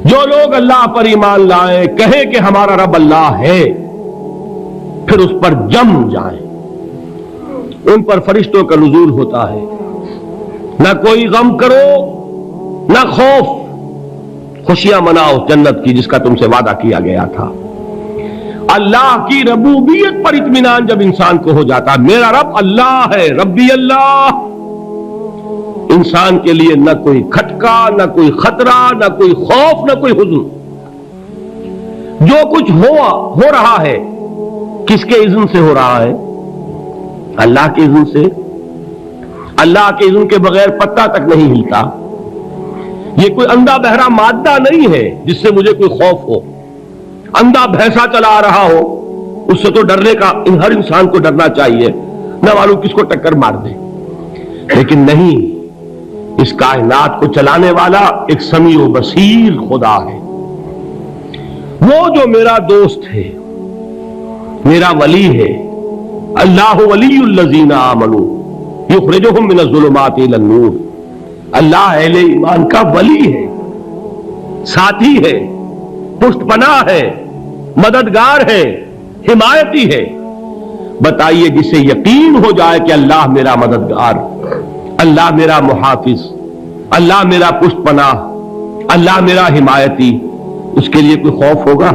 جو لوگ اللہ پر ایمان لائیں، کہیں کہ ہمارا رب اللہ ہے، پھر اس پر جم جائیں، ان پر فرشتوں کا نزول ہوتا ہے، نہ کوئی غم کرو نہ خوف، خوشیاں مناؤ جنت کی جس کا تم سے وعدہ کیا گیا تھا۔ اللہ کی ربوبیت پر اطمینان جب انسان کو ہو جاتا، میرا رب اللہ ہے، ربی اللہ، انسان کے لیے نہ کوئی کھٹکا، نہ کوئی خطرہ، نہ کوئی خوف، نہ کوئی حزن۔ جو کچھ ہو رہا ہے کس کے اذن سے ہو رہا ہے؟ اللہ کے اذن سے۔ اللہ کے اذن کے بغیر پتہ تک نہیں ہلتا۔ یہ کوئی اندھا بہرا مادہ نہیں ہے جس سے مجھے کوئی خوف ہو۔ اندھا بھینسا چلا آ رہا ہو اس سے تو ڈرنے کا ہر انسان کو ڈرنا چاہیے، نہ معلوم کس کو ٹکر مار دے، لیکن نہیں، اس کائنات کو چلانے والا ایک سمیع و بصیر خدا ہے، وہ جو میرا دوست ہے، میرا ولی ہے۔ اللہ ولی الذین آمنوا یخرجہم من الظلمات الی النور۔ اللہ اہل ایمان کا ولی ہے، ساتھی ہے، پشت پناہ ہے، مددگار ہے، حمایتی ہے۔ بتائیے جسے یقین ہو جائے کہ اللہ میرا مددگار، اللہ میرا محافظ، اللہ میرا پشت پناہ، اللہ میرا حمایتی، اس کے لیے کوئی خوف ہوگا؟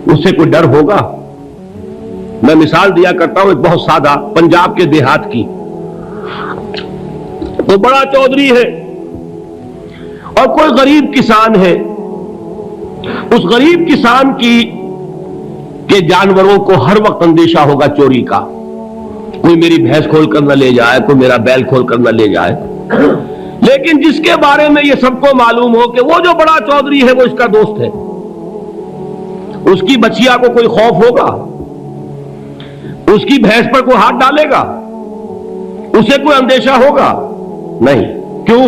اس سے کوئی ڈر ہوگا؟ میں مثال دیا کرتا ہوں ایک بہت سادہ، پنجاب کے دیہات کی۔ وہ بڑا چودھری ہے اور کوئی غریب کسان ہے۔ اس غریب کسان کے جانوروں کو ہر وقت اندیشہ ہوگا چوری کا، کوئی میری بھینس کھول کر نہ لے جائے، کوئی میرا بیل کھول کر نہ لے جائے۔ لیکن جس کے بارے میں یہ سب کو معلوم ہو کہ وہ جو بڑا چودھری ہے وہ اس کا دوست ہے، اس کی بچیا کو کوئی خوف ہوگا؟ اس کی بھینس پر کوئی ہاتھ ڈالے گا؟ اسے کوئی اندیشہ ہوگا؟ نہیں۔ کیوں؟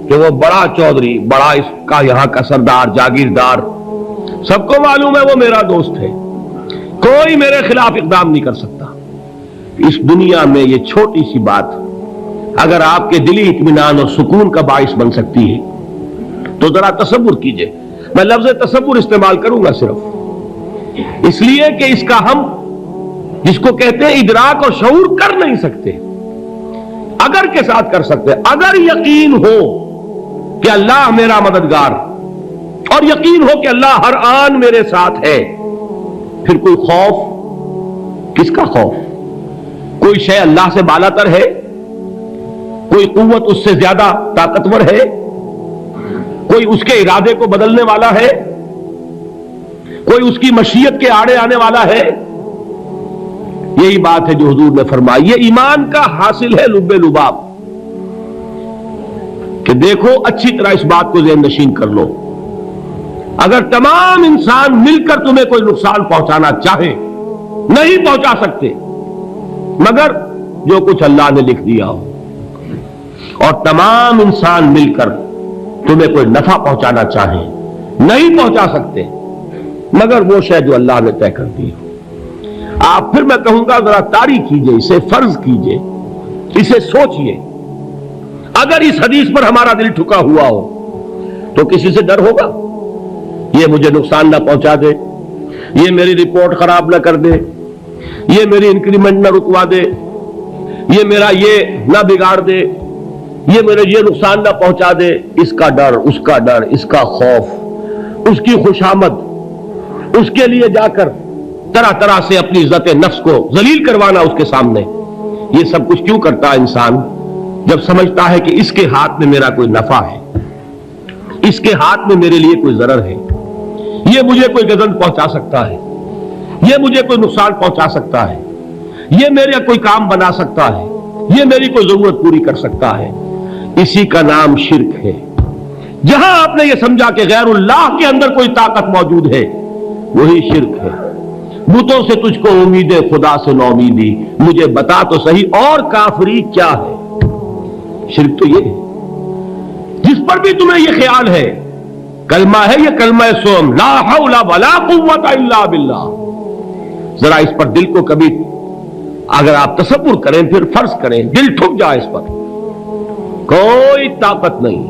کہ وہ بڑا چودھری، بڑا اس کا یہاں کا سردار، جاگیردار، سب کو معلوم ہے وہ میرا دوست ہے، کوئی میرے خلاف اقدام نہیں کر سکتا۔ اس دنیا میں یہ چھوٹی سی بات اگر آپ کے دلی اطمینان اور سکون کا باعث بن سکتی ہے تو ذرا تصور کیجئے۔ میں لفظ تصور استعمال کروں گا صرف اس لیے کہ اس کا ہم جس کو کہتے ہیں ادراک اور شعور کر نہیں سکتے، اگر کے ساتھ کر سکتے۔ اگر یقین ہو کہ اللہ میرا مددگار اور یقین ہو کہ اللہ ہر آن میرے ساتھ ہے، پھر کوئی خوف، کس کا خوف؟ کوئی شے اللہ سے بالا تر ہے؟ کوئی قوت اس سے زیادہ طاقتور ہے؟ کوئی اس کے ارادے کو بدلنے والا ہے؟ کوئی اس کی مشیت کے آڑے آنے والا ہے؟ یہی بات ہے جو حضور نے فرمائی۔ یہ ایمان کا حاصل ہے لب لباب، کہ دیکھو اچھی طرح اس بات کو ذہن نشین کر لو، اگر تمام انسان مل کر تمہیں کوئی نقصان پہنچانا چاہے نہیں پہنچا سکتے، مگر جو کچھ اللہ نے لکھ دیا ہو، اور تمام انسان مل کر تمہیں کوئی نفع پہنچانا چاہیں نہیں پہنچا سکتے، مگر وہ شے جو اللہ نے طے کر دی ہو۔ آپ پھر میں کہوں گا ذرا طاری کیجئے، اسے فرض کیجئے، اسے سوچئے، اگر اس حدیث پر ہمارا دل ٹھکا ہوا ہو تو کسی سے ڈر ہوگا؟ یہ مجھے نقصان نہ پہنچا دے، یہ میری رپورٹ خراب نہ کر دے، یہ میری انکریمنٹ نہ رکوا دے، یہ میرا یہ نہ بگاڑ دے، یہ میرے یہ نقصان نہ پہنچا دے۔ اس کا ڈر، اس کا ڈر، اس کا خوف، اس کی خوشامد، اس کے لیے جا کر طرح طرح سے اپنی عزت نفس کو ذلیل کروانا اس کے سامنے، یہ سب کچھ کیوں کرتا ہے انسان؟ جب سمجھتا ہے کہ اس کے ہاتھ میں میرا کوئی نفع ہے، اس کے ہاتھ میں میرے لیے کوئی ضرر ہے، یہ مجھے کوئی گزن پہنچا سکتا ہے، یہ مجھے کوئی نقصان پہنچا سکتا ہے، یہ میرا کوئی کام بنا سکتا ہے، یہ میری کوئی ضرورت پوری کر سکتا ہے، اسی کا نام شرک ہے۔ جہاں آپ نے یہ سمجھا کہ غیر اللہ کے اندر کوئی طاقت موجود ہے، وہی شرک ہے۔ بتوں سے تجھ کو امید خدا سے نو امیدی، مجھے بتا تو صحیح اور کافری کیا ہے؟ شرک تو یہ ہے جس پر بھی تمہیں یہ خیال ہے، کلمہ ہے یہ کلمہ سوم، لا حول ولا قوت الا باللہ، ذرا اس پر دل کو کبھی اگر آپ تصور کریں، پھر فرض کریں، دل ٹھک جائے، اس پر کوئی طاقت نہیں۔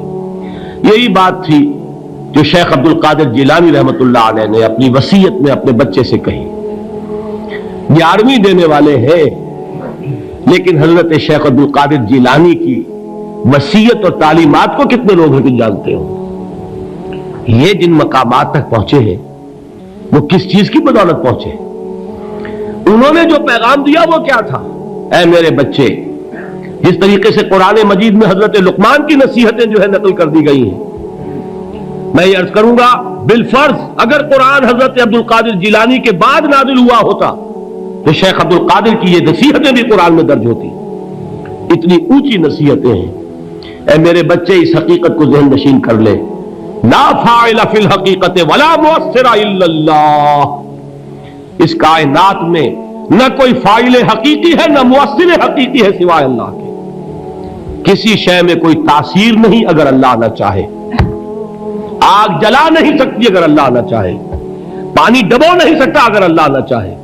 یہی بات تھی جو شیخ عبد القادر جیلانی رحمۃ اللہ علیہ نے اپنی وصیت میں اپنے بچے سے کہی. 11ویں دینے والے ہیں، لیکن حضرت شیخ عبد القادر جیلانی کی وصیت اور تعلیمات کو کتنے لوگ ہیں کہ جانتے ہو؟ یہ جن مقامات تک پہنچے ہیں وہ کس چیز کی بدولت پہنچے؟ انہوں نے جو پیغام دیا وہ کیا تھا؟ اے میرے بچے، جس طریقے سے قرآن مجید میں حضرت لقمان کی نصیحتیں جو ہے نقل کر دی گئی ہیں، میں یہ عرض کروں گا بالفرض اگر قرآن حضرت عبد القادر جیلانی کے بعد نازل ہوا ہوتا تو شیخ عبد القادر کی یہ نصیحتیں بھی قرآن میں درج ہوتی. اتنی اونچی نصیحتیں ہیں. اے میرے بچے، اس حقیقت کو ذہن نشین کر لے، لا فاعل فی الحقیقت ولا مؤثر الا اللہ. اس کائنات میں نہ کوئی فاعل حقیقی ہے نہ مؤثر حقیقی ہے سوائے اللہ کے. کسی شے میں کوئی تاثیر نہیں اگر اللہ نہ چاہے. آگ جلا نہیں سکتی اگر اللہ نہ چاہے. پانی ڈبو نہیں سکتا اگر اللہ نہ چاہے.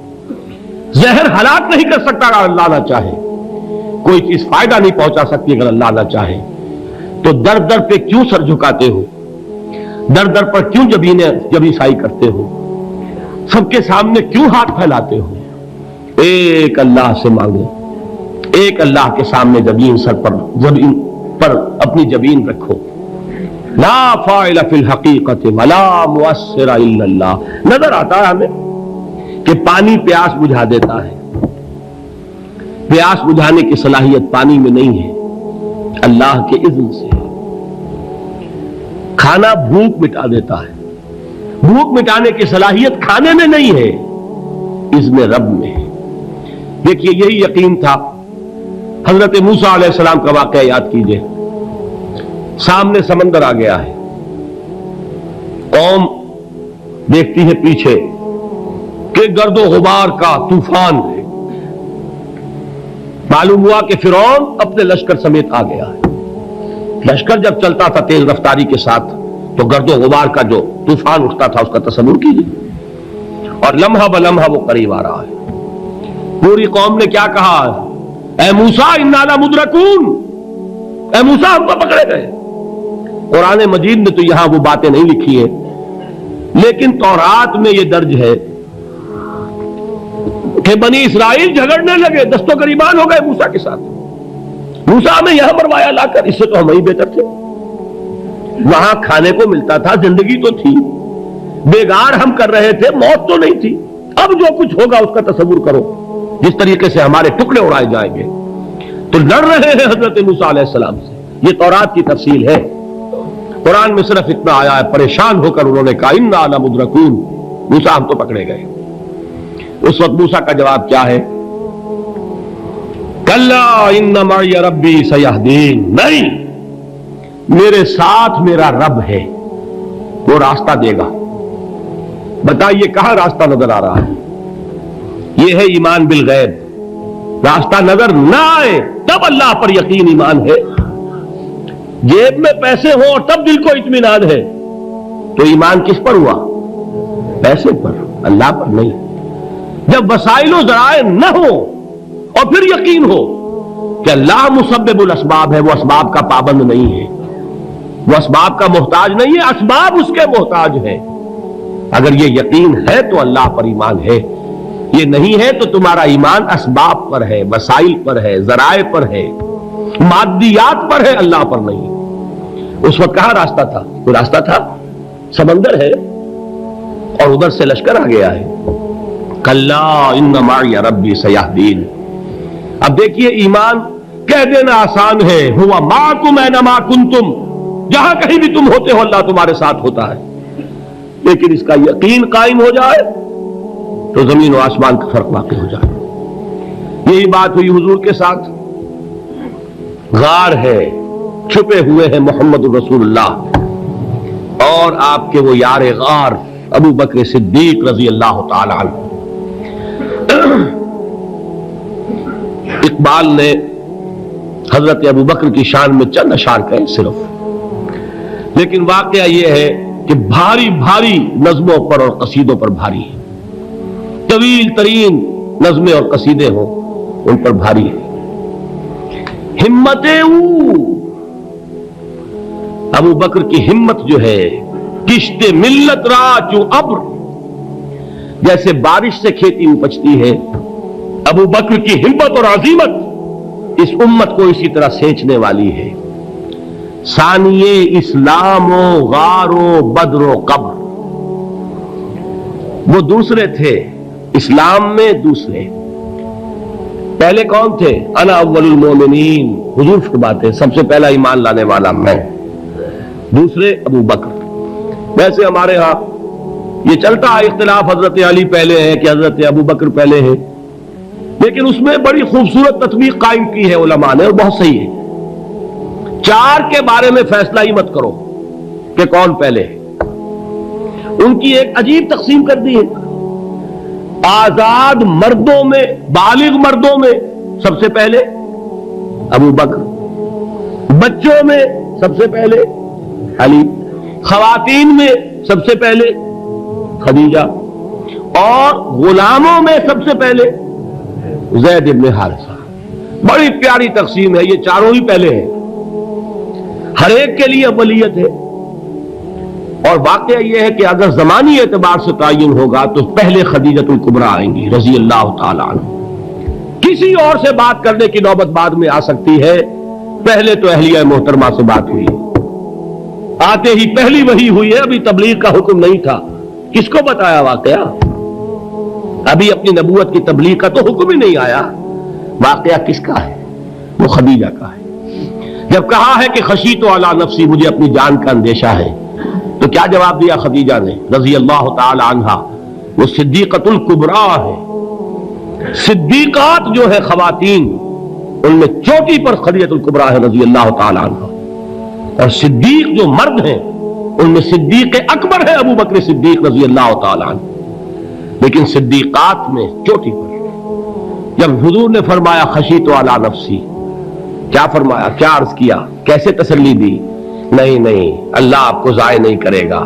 زہر ہلاک نہیں کر سکتا اگر اللہ نہ چاہے. کوئی چیز فائدہ نہیں پہنچا سکتی اگر اللہ نہ چاہے. تو در در پہ کیوں سر جھکاتے ہو؟ در در پر کیوں جبیں سائی کرتے ہو؟ سب کے سامنے کیوں ہاتھ پھیلاتے ہو؟ ایک اللہ سے مانگو. ایک اللہ کے سامنے جبین پر اپنی جبین رکھو. لا فاعل فی الحقیقت ولا مؤثر الا اللہ. نظر آتا ہے ہمیں کہ پانی پیاس بجھا دیتا ہے. پیاس بجھانے کی صلاحیت پانی میں نہیں ہے، اللہ کے اذن سے. کھانا بھوک مٹا دیتا ہے. بھوک مٹانے کی صلاحیت کھانے میں نہیں ہے، اذن رب میں ہے. دیکھیے یہی یقین تھا. حضرت موسیٰ علیہ السلام کا واقعہ یاد کیجئے. سامنے سمندر آ گیا ہے. قوم دیکھتی ہے پیچھے کہ گرد و غبار کا طوفان ہے. معلوم ہوا کہ فرعون اپنے لشکر سمیت آ گیا ہے. لشکر جب چلتا تھا تیز رفتاری کے ساتھ تو گرد و غبار کا جو طوفان اٹھتا تھا اس کا تصور کیجیے. اور لمحہ بلمحہ وہ قریب آ رہا ہے. پوری قوم نے کیا کہا؟ اے موسیٰ انا لمدرکون. اے موسیٰ ہم کو پکڑے گئے. قرآن مجید نے تو یہاں وہ باتیں نہیں لکھی ہیں، لیکن تورات میں یہ درج ہے کہ بنی اسرائیل جھگڑنے لگے، دست و گریبان ہو گئے موسیٰ کے ساتھ. موسیٰ ہمیں یہاں مروایا لا کر، اس سے تو ہم ہی بہتر تھے. وہاں کھانے کو ملتا تھا، زندگی تو تھی، بیگار ہم کر رہے تھے، موت تو نہیں تھی. اب جو کچھ ہوگا اس کا تصور کرو، جس طریقے سے ہمارے ٹکڑے اڑائے جائیں گے. تو لڑ رہے ہیں حضرت موسیٰ علیہ السلام سے. یہ تورات کی تفصیل ہے. قرآن میں صرف اتنا آیا ہے، پریشان ہو کر انہوں نے کہا انا لمدرکون. موسیٰ ہم تو پکڑے گئے. اس وقت موسیٰ کا جواب کیا ہے؟ کلا ان معی ربی سیہدین. نہیں، میرے ساتھ میرا رب ہے، وہ راستہ دے گا. بتائیے کہاں راستہ نظر آ رہا ہے؟ یہ ہے ایمان بالغیب. راستہ نظر نہ آئے تب اللہ پر یقین ایمان ہے. جیب میں پیسے ہوں اور تب دل کو اطمینان ہے تو ایمان کس پر ہوا؟ پیسے پر، اللہ پر نہیں. جب وسائل و ذرائع نہ ہو اور پھر یقین ہو کہ اللہ مسبب الاسباب ہے، وہ اسباب کا پابند نہیں ہے، وہ اسباب کا محتاج نہیں ہے، اسباب اس کے محتاج ہے. اگر یہ یقین ہے تو اللہ پر ایمان ہے. یہ نہیں ہے تو تمہارا ایمان اسباب پر ہے، وسائل پر ہے، ذرائع پر ہے، مادیات پر ہے، اللہ پر نہیں. اس وقت کہاں راستہ تھا؟ کوئی راستہ تھا؟ سمندر ہے اور ادھر سے لشکر آ گیا ہے. کلا ان معی ربی سیہدین. اب دیکھیے ایمان کہہ دینا آسان ہے، ہوا معکم اینما کنتم. جہاں کہیں بھی تم ہوتے ہو اللہ تمہارے ساتھ ہوتا ہے. لیکن اس کا یقین قائم ہو جائے تو زمین و آسمان کا فرق واقع ہو جائے. یہی بات ہوئی حضور کے ساتھ. غار ہے، چھپے ہوئے ہیں محمد رسول اللہ اور آپ کے وہ یار غار ابو بکر صدیق رضی اللہ تعالی عنہ. اقبال نے حضرت ابو بکر کی شان میں چند اشعار کہے صرف، لیکن واقعہ یہ ہے کہ بھاری بھاری نظموں پر اور قصیدوں پر بھاری ہے. طویل ترین نظمیں اور قصیدے ہوں ان پر بھاری ہے. ہمت ابو بکر کی ہمت جو ہے کشت ملت را چو ابر، جیسے بارش سے کھیتی اپجتی ہے، ابو بکر کی ہمت اور عزیمت اس امت کو اسی طرح سینچنے والی ہے۔ ثانیے اسلام و غار و بدر و قبر، وہ دوسرے تھے اسلام میں، دوسرے پہلے کون تھے؟ انا اول المومنین، حضور فرماتے سب سے پہلا ایمان لانے والا میں، دوسرے ابو بکر۔ ویسے ہمارے ہاں یہ چلتا ہے اختلاف، حضرت علی پہلے ہے کہ حضرت ابو بکر پہلے ہے، لیکن اس میں بڑی خوبصورت تطبیق قائم کی ہے علماء نے، اور بہت صحیح ہے۔ چار کے بارے میں فیصلہ ہی مت کرو کہ کون پہلے ہے، ان کی ایک عجیب تقسیم کر دی ہے۔ آزاد مردوں میں، بالغ مردوں میں سب سے پہلے ابو بکر، بچوں میں سب سے پہلے علی، خواتین میں سب سے پہلے خدیجہ، اور غلاموں میں سب سے پہلے زید بن حارثہ۔ بڑی پیاری تقسیم ہے، یہ چاروں ہی پہلے ہیں، ہر ایک کے لیے اولیت ہے۔ اور واقعہ یہ ہے کہ اگر زمانی اعتبار سے تعین ہوگا تو پہلے خدیجۃ الکبریٰ آئیں گی رضی اللہ تعالی عنہ، کسی اور سے بات کرنے کی نوبت بعد میں آ سکتی ہے، پہلے تو اہلیہ محترمہ سے بات ہوئی، آتے ہی پہلی وحی ہوئی ہے، ابھی تبلیغ کا حکم نہیں تھا، کس کو بتایا واقعہ؟ ابھی اپنی نبوت کی تبلیغ کا تو حکم ہی نہیں آیا، واقعہ کس کا ہے؟ وہ خدیجہ کا ہے۔ جب کہا ہے کہ خشیت علی نفسی، مجھے اپنی جان کا اندیشہ ہے، تو کیا جواب دیا خدیجہ نے رضی اللہ تعالی عنہا؟ وہ صدیقۃ الکبریٰ ہے، صدیقات جو ہے خواتین ان میں چوٹی پر خدیجۃ الکبریٰ ہے رضی اللہ تعالی عنہا، اور صدیق جو مرد ہیں ان میں صدیق اکبر ہے ابو بکر صدیق رضی اللہ تعالی عنہ، لیکن صدیقات میں چوٹی پر۔ جب حضور نے فرمایا خشیت علی نفسی، کیا فرمایا، کیا عرض کیا، کیسے تسلی دی؟ نہیں نہیں، اللہ آپ کو ضائع نہیں کرے گا،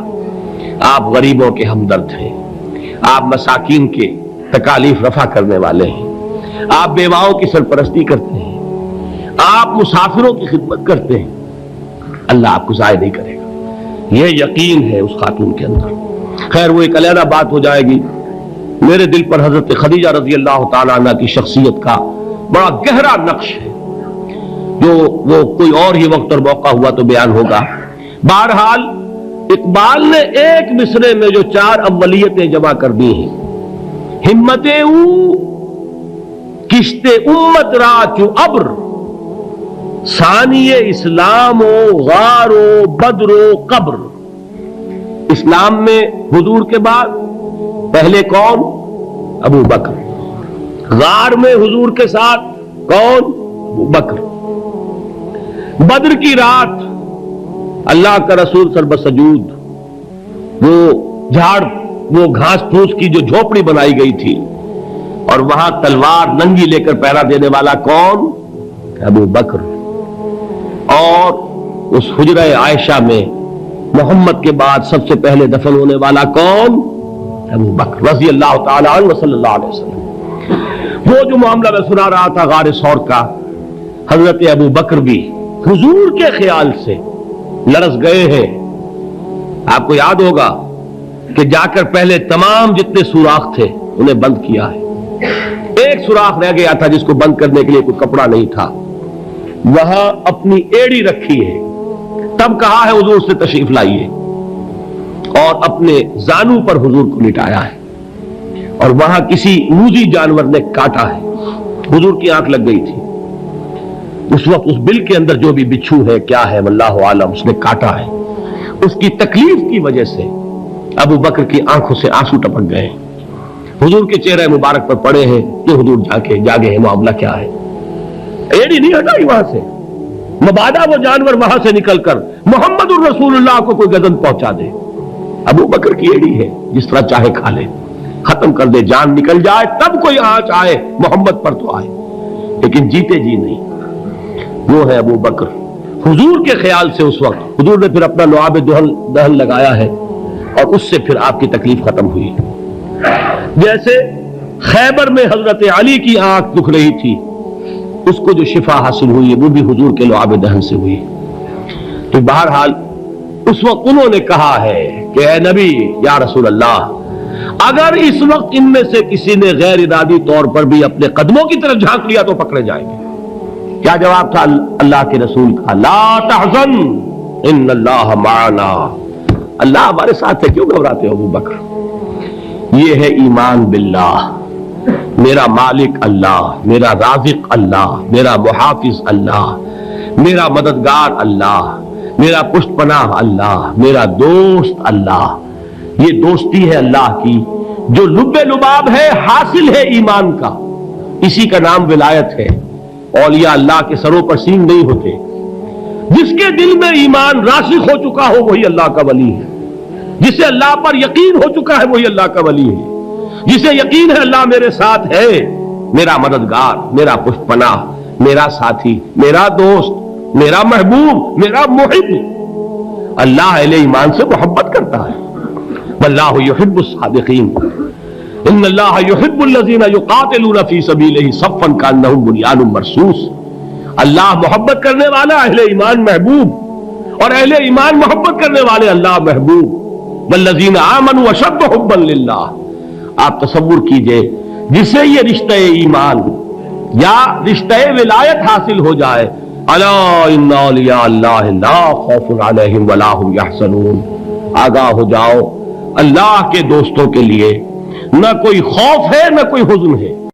آپ غریبوں کے ہمدرد ہیں، آپ مساکین کے تکالیف رفع کرنے والے ہیں، آپ بیواؤں کی سرپرستی کرتے ہیں، آپ مسافروں کی خدمت کرتے ہیں، اللہ آپ کو ضائع نہیں کرے گا۔ یہ یقین ہے اس خاتون کے اندر۔ خیر وہ ایک علیحدہ بات ہو جائے گی۔ میرے دل پر حضرت خدیجہ رضی اللہ تعالی عنہ کی شخصیت کا بڑا گہرا نقش ہے، جو وہ کوئی اور ہی وقت اور موقع ہوا تو بیان ہوگا۔ بہرحال اقبال نے ایک مصرے میں جو چار اولیتیں جمع کر دی ہیں، ہمت او کشت امت را چو ابر، ثانی اسلام و غار و بدر و قبر۔ اسلام میں حضور کے بعد پہلے کون؟ ابو بکر۔ غار میں حضور کے ساتھ کون؟ ابو بکر۔ بدر کی رات اللہ کا رسول سر بسجود، وہ گھاس پھوس کی جو جھوپڑی بنائی گئی تھی، اور وہاں تلوار ننگی لے کر پہرا دینے والا کون؟ ابو بکر۔ اور اس حجرہ عائشہ میں محمد کے بعد سب سے پہلے دفن ہونے والا کون؟ ابو بکر رضی اللہ تعالی عنہ صلی اللہ علیہ وسلم۔ وہ جو معاملہ میں سنا رہا تھا غار ثور کا، حضرت ابو بکر بھی حضور کے خیال سے لرز گئے ہیں۔ آپ کو یاد ہوگا کہ جا کر پہلے تمام جتنے سوراخ تھے انہیں بند کیا ہے، ایک سوراخ رہ گیا تھا جس کو بند کرنے کے لیے کوئی کپڑا نہیں تھا، وہاں اپنی ایڑی رکھی ہے، تب کہا ہے حضور سے تشریف لائیے، اور اپنے زانو پر حضور کو لٹایا ہے، اور وہاں کسی موذی جانور نے کاٹا ہے، حضور کی آنکھ لگ گئی تھی، اس وقت اس بل کے اندر جو بھی بچھو ہے کیا ہے واللہ عالم، اس نے کاٹا ہے، اس کی تکلیف کی وجہ سے ابو بکر کی آنکھوں سے آنسو ٹپک گئے، حضور کے چہرے مبارک پر پڑے ہیں کہ حضور جاگے ہیں، معاملہ کیا ہے؟ ایڑی نہیں ہٹائی وہاں سے، مبادا وہ جانور وہاں سے نکل کر محمد الرسول اللہ کو کوئی گزن پہنچا دے، ابو بکر کی ایڑی ہے، جس طرح چاہے کھا لے، ختم کر دے، جان نکل جائے تب کوئی آنچ آئے، محمد پر تو آئے، لیکن جیتے جی نہیں۔ وہ ہے ابو بکر۔ حضور کے خیال سے اس وقت حضور نے پھر اپنا لعاب دہن لگایا ہے، اور اس سے پھر آپ کی تکلیف ختم ہوئی۔ جیسے خیبر میں حضرت علی کی آنکھ دکھ رہی تھی، اس کو جو شفا حاصل ہوئی وہ بھی حضور کے لعاب دہن سے ہوئی۔ تو بہرحال اس وقت انہوں نے کہا ہے کہ اے نبی یا رسول اللہ، اگر اس وقت ان میں سے کسی نے غیر ارادی طور پر بھی اپنے قدموں کی طرف جھانک لیا تو پکڑے جائیں گے۔ کیا جواب تھا اللہ کے رسول کا؟ لا تحزن ان اللہ معنا، اللہ ہمارے ساتھ ہے، کیوں گھبراتے ہو ابو بکر؟ یہ ہے ایمان باللہ، میرا مالک اللہ، میرا رازق اللہ، میرا محافظ اللہ، میرا مددگار اللہ، میرا پشت پناہ اللہ، میرا دوست اللہ۔ یہ دوستی ہے اللہ کی جو لب لباب ہے، حاصل ہے ایمان کا، اسی کا نام ولایت ہے۔ اولیاء اللہ کے سروں پر سینگ نہیں ہوتے، جس کے دل میں ایمان راسخ ہو چکا ہو وہی اللہ کا ولی ہے، جسے اللہ پر یقین ہو چکا ہے وہی اللہ کا ولی ہے، جسے یقین ہے اللہ میرے ساتھ ہے، میرا مددگار، میرا پشت پناہ، میرا ساتھی، میرا دوست، میرا محبوب، میرا محب۔ اللہ اہل ایمان سے محبت کرتا ہے۔ واللہ یحب الصادقین، ان اللہ یحب الذین یقاتلون فی سبیلہ صفا کانہم بنیان مرصوص۔ اللہ محبت کرنے والا، اہل ایمان محبوب، اور اہل ایمان محبت کرنے والے اللہ محبوب۔ والذین آمنوا اشد حبا للہ۔ آپ تصور کیجئے جسے یہ رشتہ ایمان یا رشتہ ولایت حاصل ہو جائے، الا ان اولیاء اللہ لا خوف علیہم ولا هم یحزنون، آگاہ ہو جاؤ، اللہ کے دوستوں کے لیے نہ کوئی خوف ہے نہ کوئی حزن ہے۔